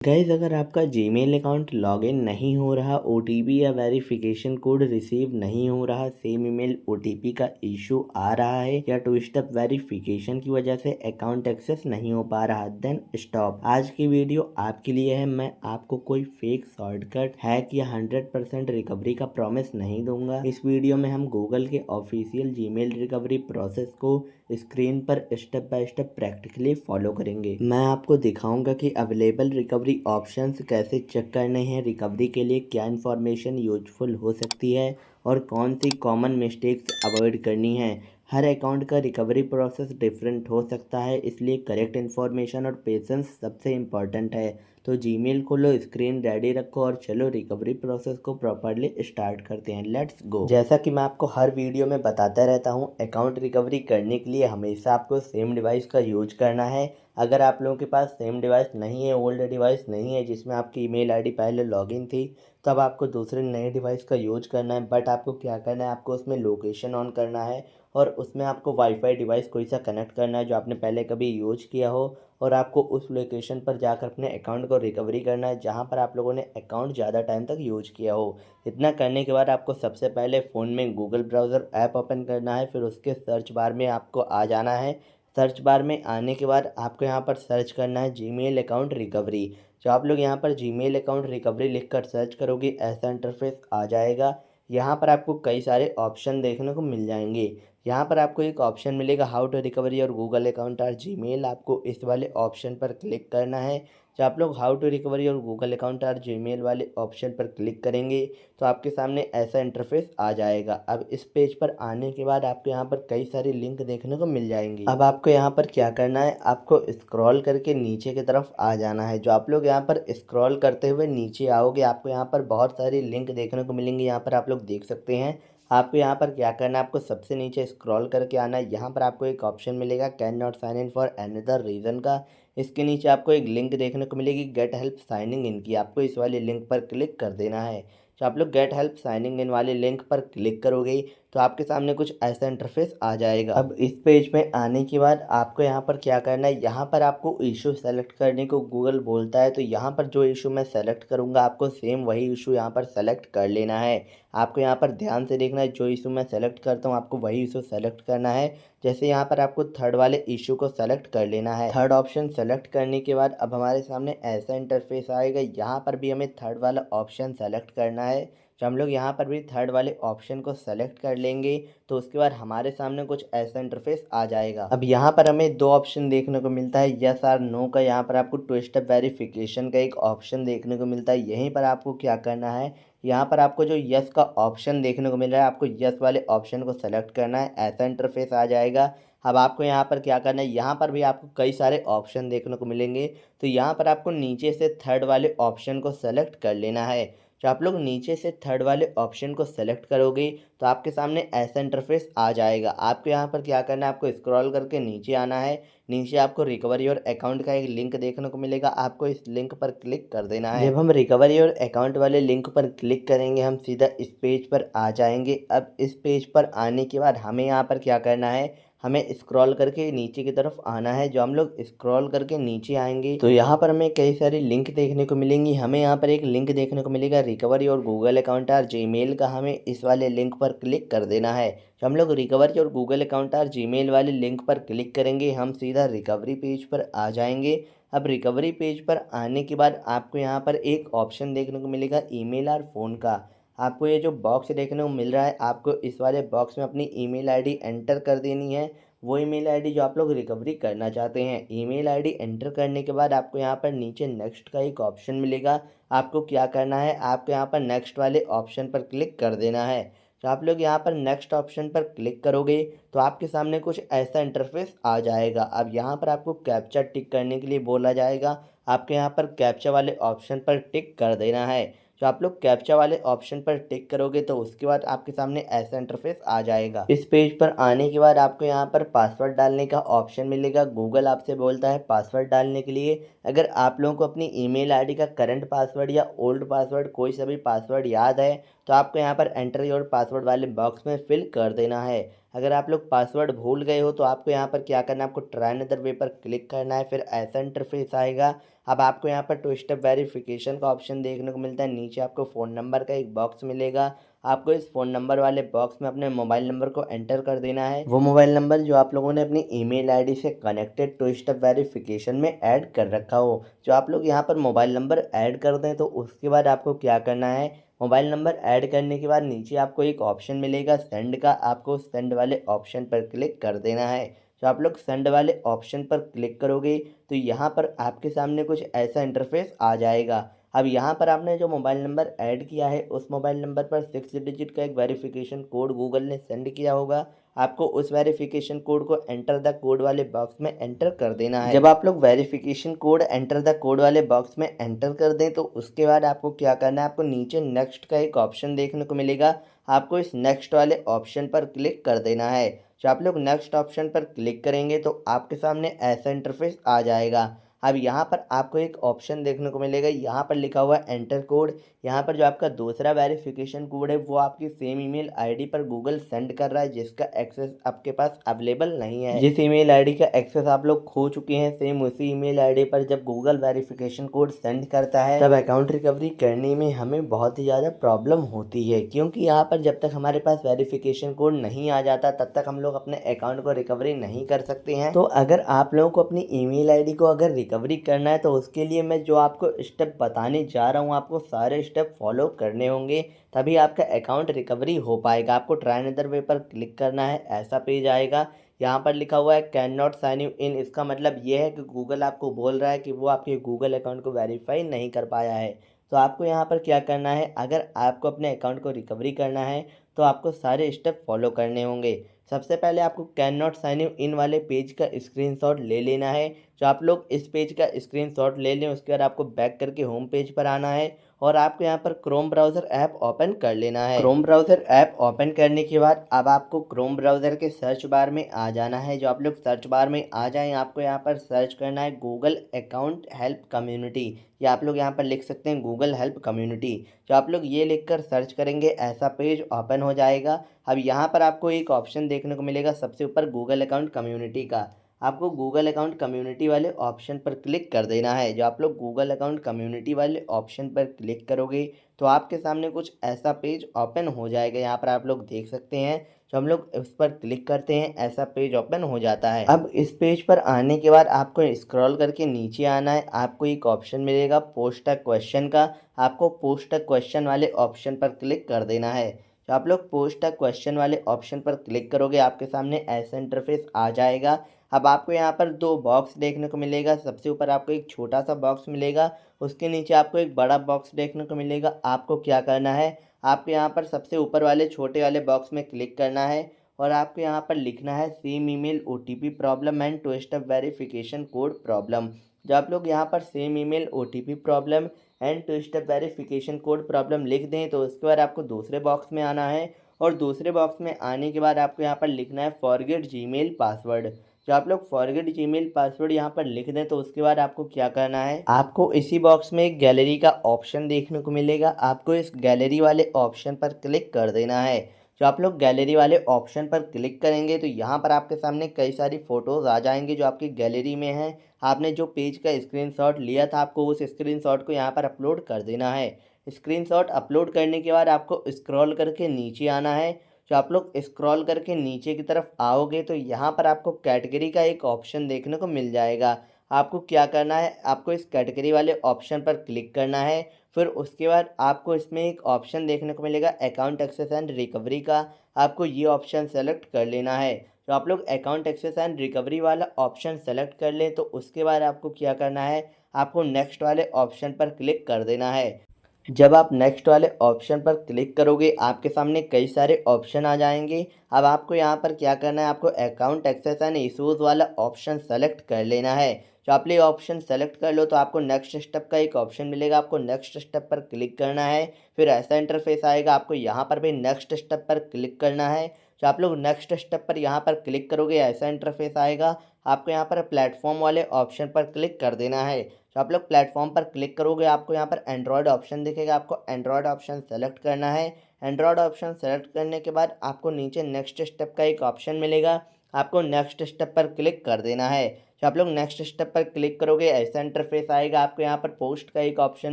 Guys, अगर आपका Gmail account login नहीं हो रहा, ओटीपी या वेरिफिकेशन कोड रिसीव नहीं हो रहा, सेम ईमेल ओटीपी का इशू आ रहा है या टू स्टेप वेरिफिकेशन की वजह से अकाउंट एक्सेस नहीं हो पा रहा, देन स्टॉप। आज की वीडियो आपके लिए है। मैं आपको कोई फेक शॉर्टकट हैक या 100% रिकवरी का प्रॉमिस नहीं दूंगा। इस वीडियो में हम गूगल के ऑफिशियल जीमेल रिकवरी प्रोसेस को स्क्रीन पर step by step practically follow करेंगे। मैं आपको दिखाऊंगा कि अवेलेबल रिकवरी ऑप्शंस कैसे चेक करने हैं, रिकवरी के लिए क्या इन्फॉर्मेशन यूजफुल हो सकती है और कौन सी कॉमन मिस्टेक्स अवॉइड करनी है। हर अकाउंट का रिकवरी प्रोसेस डिफरेंट हो सकता है, इसलिए करेक्ट इन्फॉर्मेशन और पेशेंस सबसे इम्पॉर्टेंट है। तो जीमेल खोलो, स्क्रीन रेडी रखो और चलो रिकवरी प्रोसेस को प्रॉपरली स्टार्ट करते हैं। Let's go. जैसा कि मैं आपको हर वीडियो में बताता रहता हूं, अकाउंट रिकवरी करने के लिए हमेशा आपको सेम डिवाइस का यूज करना है। अगर आप लोगों के पास सेम डिवाइस नहीं है, ओल्ड डिवाइस नहीं है जिसमें आपकी ईमेल आईडी पहले लॉगिन थी, तब आपको दूसरे नए डिवाइस का यूज करना है। बट आपको क्या करना है, आपको उसमें लोकेशन ऑन करना है और उसमें आपको वाईफाई डिवाइस कोई सा कनेक्ट करना है जो आपने पहले कभी यूज किया हो, और आपको उस लोकेशन पर जाकर अपने अकाउंट को रिकवरी करना है जहां पर आप लोगों ने अकाउंट ज़्यादा टाइम तक यूज किया हो। इतना करने के बाद आपको सबसे पहले फ़ोन में गूगल ब्राउज़र ऐप ओपन करना है, फिर उसके सर्च बार में आपको आ जाना है। सर्च बार में आने के बाद आपको यहाँ पर सर्च करना है जीमेल अकाउंट रिकवरी। जो आप लोग यहाँ पर जीमेल अकाउंट रिकवरी लिखकर सर्च करोगे, ऐसा इंटरफेस आ जाएगा। यहाँ पर आपको कई सारे ऑप्शन देखने को मिल जाएंगे। यहाँ पर आपको एक ऑप्शन मिलेगा हाउ टू रिकवरी और गूगल अकाउंट और जीमेल। आपको इस वाले ऑप्शन पर क्लिक करना है। जब आप लोग हाउ टू रिकवरी और गूगल अकाउंट और जीमेल वाले ऑप्शन पर क्लिक करेंगे तो आपके सामने ऐसा इंटरफेस आ जाएगा। अब इस पेज पर आने के बाद आपको यहाँ पर कई सारी लिंक देखने को मिल जाएंगी। अब आपको यहाँ पर क्या करना है, आपको स्क्रॉल करके नीचे की तरफ आ जाना है। जो आप लोग यहाँ पर स्क्रॉल करते हुए नीचे आओगे, आपको यहाँ पर बहुत सारी लिंक देखने को मिलेंगी। यहाँ पर आप लोग देख सकते हैं। आपको यहाँ पर क्या करना है, आपको सबसे नीचे स्क्रॉल करके आना है। यहाँ पर आपको एक ऑप्शन मिलेगा can not sign in for another reason का। इसके नीचे आपको एक लिंक देखने को मिलेगी गेट हेल्प साइनिंग इन की। आपको इस वाले लिंक पर क्लिक कर देना है। तो आप लोग गेट हेल्प साइनिंग इन वाले लिंक पर क्लिक करोगे तो आपके सामने कुछ ऐसा इंटरफेस आ जाएगा। अब इस पेज में आने के बाद आपको यहाँ पर क्या करना है, यहाँ पर आपको इशू सेलेक्ट करने को गूगल बोलता है। तो यहाँ पर जो इशू मैं सेलेक्ट करूँगा, आपको सेम वही इशू यहाँ पर सेलेक्ट कर लेना है। आपको यहाँ पर ध्यान से देखना है, जो इशू मैं सेलेक्ट करता हूँ आपको वही इशू सेलेक्ट करना है। जैसे यहाँ पर आपको थर्ड वाले इशू को सेलेक्ट कर लेना है। थर्ड ऑप्शन सेलेक्ट करने के बाद अब हमारे सामने ऐसा इंटरफेस आएगा। यहाँ पर भी हमें थर्ड वाला ऑप्शन सेलेक्ट करना है। जब हम लोग यहाँ पर भी थर्ड वाले ऑप्शन को सेलेक्ट कर लेंगे तो उसके बाद हमारे सामने कुछ ऐसा इंटरफेस आ जाएगा। अब यहाँ पर हमें दो ऑप्शन देखने को मिलता है, यस और नो का। यहाँ पर आपको टू स्टेप वेरिफिकेशन का एक ऑप्शन देखने को मिलता है। यहीं पर आपको क्या करना है, यहाँ पर आपको जो यस का ऑप्शन देखने को मिल रहा है, आपको यस वाले ऑप्शन को सेलेक्ट करना है। ऐसा इंटरफेस आ जाएगा। अब आपको यहाँ पर क्या करना है, यहाँ पर भी आपको कई सारे ऑप्शन देखने को मिलेंगे। तो यहाँ पर आपको नीचे से थर्ड वाले ऑप्शन को सेलेक्ट कर लेना है। जब आप लोग नीचे से थर्ड वाले ऑप्शन को सेलेक्ट करोगे तो आपके सामने ऐसा इंटरफेस आ जाएगा। आपको यहाँ पर क्या करना है, आपको स्क्रॉल करके नीचे आना है। नीचे आपको रिकवरी और अकाउंट का एक लिंक देखने को मिलेगा, आपको इस लिंक पर क्लिक कर देना है। जब हम रिकवरी और अकाउंट वाले लिंक पर क्लिक करेंगे, हम सीधा इस पेज पर आ जाएंगे। अब इस पेज पर आने के बाद हमें यहाँ पर क्या करना है, हमें स्क्रॉल करके नीचे की तरफ आना है। जो हम लोग स्क्रॉल करके नीचे आएंगे तो यहाँ पर हमें कई सारी लिंक देखने को मिलेंगी। हमें यहाँ पर एक लिंक देखने को मिलेगा रिकवरी और गूगल अकाउंट और जीमेल का। हमें इस वाले लिंक पर क्लिक कर देना है। जब हम लोग रिकवरी और गूगल अकाउंट और जीमेल वाले लिंक पर क्लिक करेंगे, हम सीधा रिकवरी पेज पर आ जाएंगे। अब रिकवरी पेज पर आने के बाद आपको यहाँ पर एक ऑप्शन देखने को मिलेगा ईमेल और फ़ोन का। आपको ये जो बॉक्स देखने को मिल रहा है, आपको इस वाले बॉक्स में अपनी ईमेल आईडी एंटर कर देनी है। वो ईमेल आईडी जो आप लोग रिकवरी करना चाहते हैं। ईमेल आईडी एंटर करने के बाद आपको यहाँ पर नीचे नेक्स्ट का एक ऑप्शन मिलेगा। आपको क्या करना है, आपको यहाँ पर नेक्स्ट वाले ऑप्शन पर क्लिक कर देना है। तो आप लोग यहाँ पर नेक्स्ट ऑप्शन पर क्लिक करोगे तो आपके सामने कुछ ऐसा इंटरफेस आ जाएगा। अब यहाँ पर आपको कैप्चा टिक करने के लिए बोला जाएगा। आपके यहाँ पर कैप्चा वाले ऑप्शन पर टिक कर देना है। जो आप लोग कैप्चा वाले ऑप्शन पर टिक करोगे तो उसके बाद आपके सामने ऐसा इंटरफेस आ जाएगा। इस पेज पर आने के बाद आपको यहाँ पर पासवर्ड डालने का ऑप्शन मिलेगा। गूगल आपसे बोलता है पासवर्ड डालने के लिए। अगर आप लोगों को अपनी ईमेल आईडी का करंट पासवर्ड या ओल्ड पासवर्ड कोई सा भी पासवर्ड याद है तो आपको यहाँ पर एंटर योर पासवर्ड वाले बॉक्स में फिल कर देना है। अगर आप लोग पासवर्ड भूल गए हो तो आपको यहाँ पर क्या करना है, आपको ट्राई अनदर वे पर क्लिक करना है। फिर ऐसा इंटरफेस आएगा। अब आपको यहाँ पर टू स्टेप वेरिफिकेशन का ऑप्शन देखने को मिलता है। नीचे आपको फ़ोन नंबर का एक बॉक्स मिलेगा। आपको इस फ़ोन नंबर वाले बॉक्स में अपने मोबाइल नंबर को एंटर कर देना है। वो मोबाइल नंबर जो आप लोगों ने अपनी ईमेल आईडी से कनेक्टेड टू स्टेप वेरिफिकेशन में ऐड कर रखा हो। जो आप लोग यहाँ पर मोबाइल नंबर ऐड कर दें तो उसके बाद आपको क्या करना है, मोबाइल नंबर ऐड करने के बाद नीचे आपको एक ऑप्शन मिलेगा सेंड का। आपको सेंड वाले ऑप्शन पर क्लिक कर देना है। जो आप लोग सेंड वाले ऑप्शन पर क्लिक करोगे तो यहाँ पर आपके सामने कुछ ऐसा इंटरफेस आ जाएगा। अब यहाँ पर आपने जो मोबाइल नंबर ऐड किया है उस मोबाइल नंबर पर 6 डिजिट का एक वेरिफिकेशन कोड गूगल ने सेंड किया होगा। आपको उस वेरिफिकेशन कोड को एंटर द कोड वाले बॉक्स में एंटर कर देना है। जब आप लोग verification code enter the code वाले बॉक्स में एंटर कर दें तो उसके बाद आपको क्या करना है, आपको नीचे नेक्स्ट का एक ऑप्शन देखने को मिलेगा। आपको इस नेक्स्ट वाले ऑप्शन पर क्लिक कर देना है। जब आप लोग नेक्स्ट ऑप्शन पर क्लिक करेंगे तो आपके सामने ऐसा इंटरफेस आ जाएगा। अब यहाँ पर आपको एक ऑप्शन देखने को मिलेगा, यहाँ पर लिखा हुआ है एंटर कोड। यहाँ पर जो आपका दूसरा वेरिफिकेशन कोड है वो आपकी सेम ईमेल आईडी पर गूगल सेंड कर रहा है जिसका एक्सेस आपके पास अवेलेबल नहीं है। जिस ईमेल आईडी का एक्सेस आप लोग खो चुके हैं, सेम उसी ईमेल आईडी पर जब गूगल वेरिफिकेशन कोड सेंड करता है तब अकाउंट रिकवरी करने में हमें बहुत ही ज़्यादा प्रॉब्लम होती है, क्योंकि यहाँ पर जब तक हमारे पास वेरिफिकेशन कोड नहीं आ जाता तब तक हम लोग अपने अकाउंट को रिकवरी नहीं कर सकते हैं। तो अगर आप लोगों को अपनी ईमेल आईडी को अगर रिकवरी करना है तो उसके लिए मैं जो आपको स्टेप बताने जा रहा हूँ आपको सारे स्टेप फॉलो करने होंगे, तभी आपका अकाउंट रिकवरी हो पाएगा। आपको ट्राई अनदर वे पर क्लिक करना है, ऐसा पेज आएगा। यहाँ पर लिखा हुआ है can not sign you in. इसका मतलब ये है कि गूगल आपको बोल रहा है कि वो आपके गूगल अकाउंट को वेरीफाई नहीं कर पाया है। तो आपको यहाँ पर क्या करना है, अगर आपको अपने अकाउंट को रिकवरी करना है तो आपको सारे स्टेप फॉलो करने होंगे। सबसे पहले आपको can not sign you in वाले पेज का स्क्रीनशॉट ले लेना है। जो आप लोग इस पेज का स्क्रीनशॉट ले लें उसके बाद आपको बैक करके होम पेज पर आना है और आपको यहाँ पर क्रोम ब्राउज़र ऐप ओपन कर लेना है। क्रोम ब्राउज़र ऐप ओपन करने के बाद अब आपको क्रोम ब्राउज़र के सर्च बार में आ जाना है। जो आप लोग सर्च बार में आ जाएं आपको यहाँ पर सर्च करना है गूगल अकाउंट हेल्प कम्युनिटी, या आप लोग यहाँ पर लिख सकते हैं गूगल हेल्प कम्युनिटी। जो आप लोग ये लिखकर सर्च करेंगे ऐसा पेज ओपन हो जाएगा। अब यहाँ पर आपको एक ऑप्शन देखने को मिलेगा सबसे ऊपर गूगल अकाउंट कम्युनिटी का। आपको गूगल अकाउंट कम्युनिटी वाले ऑप्शन पर क्लिक कर देना है। जो आप लोग गूगल अकाउंट कम्युनिटी वाले ऑप्शन पर क्लिक करोगे तो आपके सामने कुछ ऐसा पेज ओपन हो जाएगा। यहाँ पर आप लोग देख सकते हैं, जो हम लोग उस पर क्लिक करते हैं ऐसा पेज ओपन हो जाता है। अब इस पेज पर आने के बाद आपको स्क्रॉल करके नीचे आना है। आपको एक ऑप्शन मिलेगा पोस्ट अ क्वेश्चन का। आपको पोस्ट अ क्वेश्चन वाले ऑप्शन पर क्लिक कर देना है। तो आप लोग पोस्ट अ क्वेश्चन वाले ऑप्शन पर क्लिक करोगे आपके सामने ऐसा इंटरफेस आ जाएगा। अब आपको यहाँ पर दो बॉक्स देखने को मिलेगा। सबसे ऊपर आपको एक छोटा सा बॉक्स मिलेगा, उसके नीचे आपको एक बड़ा बॉक्स देखने को मिलेगा। आपको क्या करना है, आपको यहाँ पर सबसे ऊपर वाले छोटे वाले बॉक्स में क्लिक करना है और आपको यहाँ पर लिखना है same email OTP problem and two step verification code problem. जब आप लोग यहाँ पर same email OTP problem and two step verification code problem लिख दें तो उसके बाद आपको दूसरे बॉक्स में आना है और दूसरे बॉक्स में आने के बाद आपको यहाँ पर लिखना है फॉरगेट जीमेल पासवर्ड। जो आप लोग फॉरगेट जीमेल पासवर्ड यहाँ पर लिख दें तो उसके बाद आपको क्या करना है, आपको इसी बॉक्स में एक गैलरी का ऑप्शन देखने को मिलेगा। आपको इस गैलरी वाले ऑप्शन पर क्लिक कर देना है। जो आप लोग गैलरी वाले ऑप्शन पर क्लिक करेंगे तो यहाँ पर आपके सामने कई सारी फ़ोटोज़ आ जाएंगी जो आपकी गैलरी में हैं। आपने जो पेज का स्क्रीनशॉट लिया था आपको उस स्क्रीनशॉट को यहाँ पर अपलोड कर देना है। स्क्रीनशॉट अपलोड करने के बाद आपको स्क्रॉल करके नीचे आना है। जो आप लोग स्क्रॉल करके नीचे की तरफ आओगे तो यहाँ पर आपको कैटेगरी का एक ऑप्शन देखने को मिल जाएगा। आपको क्या करना है, आपको इस कैटेगरी वाले ऑप्शन पर क्लिक करना है। फिर उसके बाद आपको इसमें एक ऑप्शन देखने को मिलेगा अकाउंट एक्सेस एंड रिकवरी का। आपको ये ऑप्शन सेलेक्ट कर लेना है। तो आप लोग अकाउंट एक्सेस एंड रिकवरी वाला ऑप्शन सेलेक्ट कर लें तो उसके बाद आपको क्या करना है, आपको नेक्स्ट वाले ऑप्शन पर क्लिक कर देना है। जब आप नेक्स्ट वाले ऑप्शन पर क्लिक करोगे आपके सामने कई सारे ऑप्शन आ जाएंगे। अब आपको यहाँ पर क्या करना है, आपको अकाउंट एक्सेस एंड इशूज़ वाला ऑप्शन सेलेक्ट कर लेना है। जो आप ये ऑप्शन सेलेक्ट कर लो तो आपको नेक्स्ट स्टेप का एक ऑप्शन मिलेगा। आपको नेक्स्ट स्टेप पर क्लिक करना है। फिर ऐसा इंटरफेस आएगा, आपको यहाँ पर भी नेक्स्ट स्टेप पर क्लिक करना है। जो आप लोग नेक्स्ट स्टेप पर यहाँ पर क्लिक करोगे ऐसा इंटरफेस आएगा। आपको यहाँ पर प्लेटफॉर्म वाले ऑप्शन पर क्लिक कर देना है। तो आप लोग प्लेटफॉर्म पर क्लिक करोगे आपको यहाँ पर एंड्रॉयड ऑप्शन दिखेगा। आपको एंड्रॉयड ऑप्शन सेलेक्ट करना है। एंड्रॉयड ऑप्शन सेलेक्ट करने के बाद आपको नीचे नेक्स्ट स्टेप का एक ऑप्शन मिलेगा। आपको नेक्स्ट स्टेप पर क्लिक कर देना है। जो आप लोग नेक्स्ट स्टेप पर क्लिक करोगे ऐसा इंटरफेस आएगा। आपको यहाँ पर पोस्ट का एक ऑप्शन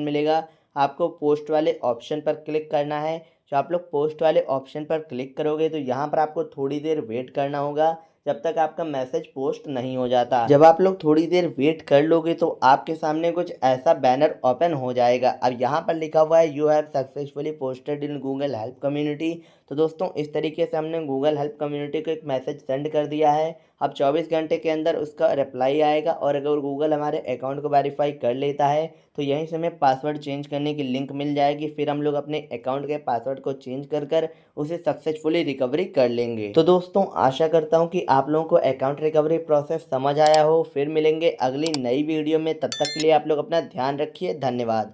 मिलेगा, आपको पोस्ट वाले ऑप्शन पर क्लिक करना है। जो आप लोग पोस्ट वाले ऑप्शन पर क्लिक करोगे तो यहाँ पर आपको थोड़ी देर वेट करना होगा जब तक आपका मैसेज पोस्ट नहीं हो जाता। जब आप लोग थोड़ी देर वेट कर लोगे तो आपके सामने कुछ ऐसा बैनर ओपन हो जाएगा। अब यहाँ पर लिखा हुआ है you have successfully posted in Google help community. तो दोस्तों इस तरीके से हमने गूगल हेल्प कम्युनिटी को एक मैसेज सेंड कर दिया है। अब 24 घंटे के अंदर उसका रिप्लाई आएगा और अगर गूगल हमारे अकाउंट को वेरीफाई कर लेता है तो यहीं से हमें पासवर्ड चेंज करने की लिंक मिल जाएगी। फिर हम लोग अपने अकाउंट के पासवर्ड को चेंज कर उसे सक्सेसफुली रिकवरी कर लेंगे। तो दोस्तों आशा करता हूँ कि आप लोगों को अकाउंट रिकवरी प्रोसेस समझ आया हो। फिर मिलेंगे अगली नई वीडियो में, तब तक के लिए आप लोग अपना ध्यान रखिए। धन्यवाद।